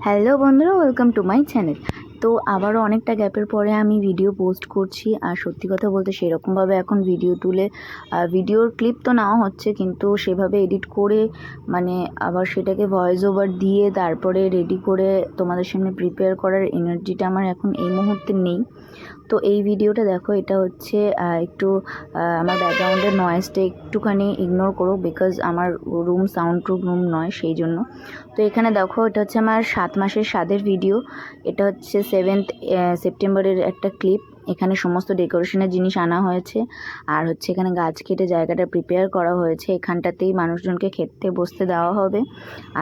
Hello বন্ধুরা, welcome to my channel. তো আবারও অনেকটা গ্যাপের পরে আমি ভিডিও পোস্ট করছি। আর সত্যি কথা বলতে সেরকমভাবে এখন ভিডিও তুলে ভিডিওর ক্লিপ তো নেওয়া হচ্ছে, কিন্তু সেভাবে এডিট করে মানে আবার সেটাকে ভয়েস ওভার দিয়ে তারপরে রেডি করে তোমাদের সামনে প্রিপেয়ার করার এনার্জিটা আমার এখন এই মুহূর্তে নেই। তো এই ভিডিওটা দেখো, এটা হচ্ছে একটু আমার ব্যাকগ্রাউন্ডের নয়েজটা একটুখানি ইগনোর করো, বিকজ আমার রুম সাউন্ড প্রুফ রুম নয়, সেই জন্য। তো এখানে দেখো, এটা হচ্ছে আমার 7 মাসের স্বাদের ভিডিও। এটা হচ্ছে 7th সেপ্টেম্বরের একটা ক্লিপ। এখানে সমস্ত ডেকোরেশনের জিনিস আনা হয়েছে, আর হচ্ছে এখানে গাছ কেটে জায়গাটা প্রিপেয়ার করা হয়েছে। এখানটাতেই মানুষজনকে খেতে বসতে দেওয়া হবে।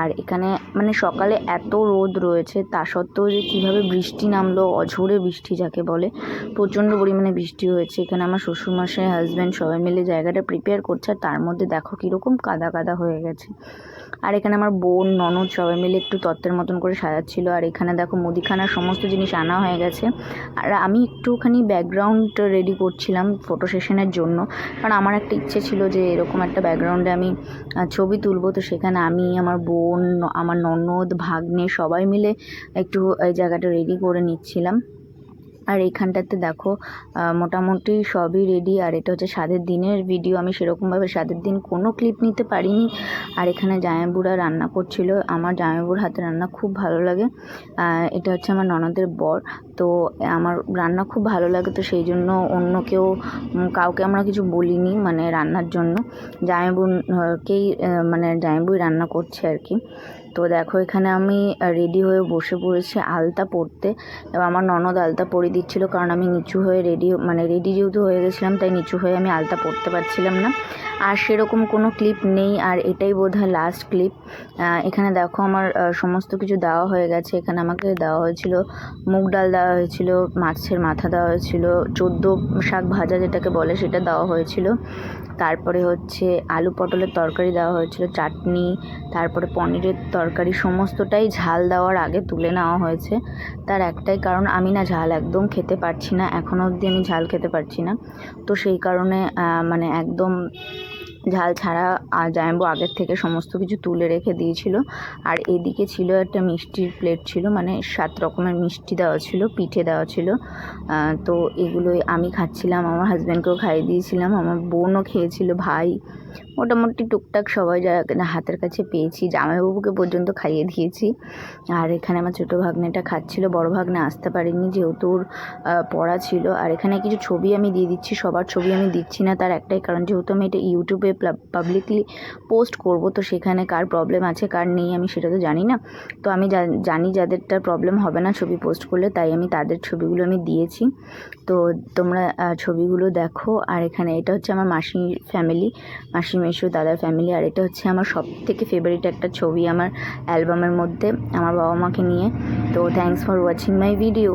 আর এখানে মানে সকালে এত রোদ রয়েছে, তা সত্ত্বেও যে কীভাবে বৃষ্টি নামলো, অঝোরে বৃষ্টি যাকে বলে, প্রচণ্ড পরিমাণে বৃষ্টি হয়েছে। এখানে আমার শ্বশুরমশাই, হাজব্যান্ড সবাই মিলে জায়গাটা প্রিপেয়ার করছে, আর তার মধ্যে দেখো কীরকম কাদা কাদা হয়ে গেছে। আর এখানে আমার বোন, ননদ সবাই মিলে একটু তত্ত্বের মতন করে সাজাচ্ছিল। আর এখানে দেখো মুদিখানার সমস্ত জিনিস আনা হয়ে গেছে। আর আমি একটুখানি ব্যাকগ্রাউন্ড রেডি করছিলাম ফটো সেশনের জন্য, কারণ আমার একটা ইচ্ছে ছিল যে এরকম একটা ব্যাকগ্রাউন্ডে আমি ছবি তুলবো। তো সেখানে আমি, আমার বোন, আমার ননদ, ভাগ্নে সবাই মিলে একটু এই জায়গাটা রেডি করে নিচ্ছিলাম। আর এইখানটাতে দেখো মোটামুটি সবই রেডি। আর এটা হচ্ছে স্বাদের দিনের ভিডিও। আমি সেরকমভাবে স্বাদের দিন কোনো ক্লিপ নিতে পারিনি। আর এখানে জামাইবুড়া রান্না করছিল। আমার জামাইবুড়ার হাতে রান্না খুব ভালো লাগে। এটা হচ্ছে আমার ননদের বর। তো আমার রান্না খুব ভালো লাগে, তো সেই জন্য অন্য কাউকে আমরা কিছু বলিনি মানে রান্নার জন্য। জামাইবুকেই মানে জামাইবুই রান্না করছে আর কি। তো দেখো, এখানে আমি রেডি হয়ে বসে পড়েছি আলতা পরতে। এবার আমার ননদ আলতা পরিয়ে দিচ্ছিলো, কারণ আমি নিচু হয়ে রেডি যেহেতু হয়ে গেছিলাম, তাই নিচু হয়ে আমি আলতা পরতে পারছিলাম না। আর সেরকম কোনো ক্লিপ নেই, আর এটাই বোধহয় লাস্ট ক্লিপ। এখানে দেখো আমার সমস্ত কিছু দেওয়া হয়ে গেছে। এখানে আমাকে দেওয়া হয়েছিল মুগ ডাল, দেওয়া হয়েছিল মাছের মাথা, দেওয়া হয়েছিল 14 শাক ভাজা যেটাকে বলে সেটা দেওয়া হয়েছিল। তারপরে হচ্ছে আলু পটলের তরকারি দেওয়া হয়েছিল, চাটনি, তারপরে পনিরের তরকারি। সমস্তটাই ঝাল দেওয়ার আগে তুলে নেওয়া হয়েছে। তার একটাই কারণ, আমি না ঝাল একদম খেতে পারছি না, এখনও অবধি আমি ঝাল খেতে পারছি না। তো সেই কারণে মানে একদম ঝাল ছাড়া জামাইবাবু আগের থেকে সমস্ত কিছু তুলে রেখে দিয়েছিল। আর এদিকে ছিল একটা মিষ্টির প্লেট ছিল, মানে 7 রকমের মিষ্টি দেওয়া ছিল, পিঠে দেওয়া ছিল। তো এগুলোই আমি খাচ্ছিলাম, আমার হাজব্যান্ডকেও খাইয়ে দিয়েছিলাম, আমার বোনও খেয়েছিল, ভাই, মোটামুটি টুকটাক সবাই যারা হাতের কাছে পেয়েছি, জামাইবাবুকে পর্যন্ত খাইয়ে দিয়েছি। আর এখানে আমার ছোটো ভাগ্নেটা খাচ্ছিল, বড় ভাগ্নে আসতে পারিনি যেহেতু ওর পড়া ছিল। আর এখানে কিছু ছবি আমি দিয়ে দিচ্ছি, সবার ছবি আমি দিচ্ছি না, তার একটাই কারণ, যেহেতু আমি এটা ইউটিউবে পাবলিকলি পোস্ট করব, তো সেখানে কার প্রবলেম আছে কার নেই আমি সেটা তো জানি না। তো আমি জানি যাদেরটা প্রবলেম হবে না ছবি পোস্ট করলে, তাই আমি তাদের ছবিগুলো আমি দিয়েছি। তো তোমরা ছবিগুলো দেখো। আর এখানে এটা হচ্ছে আমার মাসির ফ্যামিলি, মাসি মেসো দাদার ফ্যামিলি। আর এটা হচ্ছে আমার সব থেকে ফেভারিট একটা ছবি আমার অ্যালবামের মধ্যে, আমার বাবা মাকে নিয়ে। তো thanks for watching my video.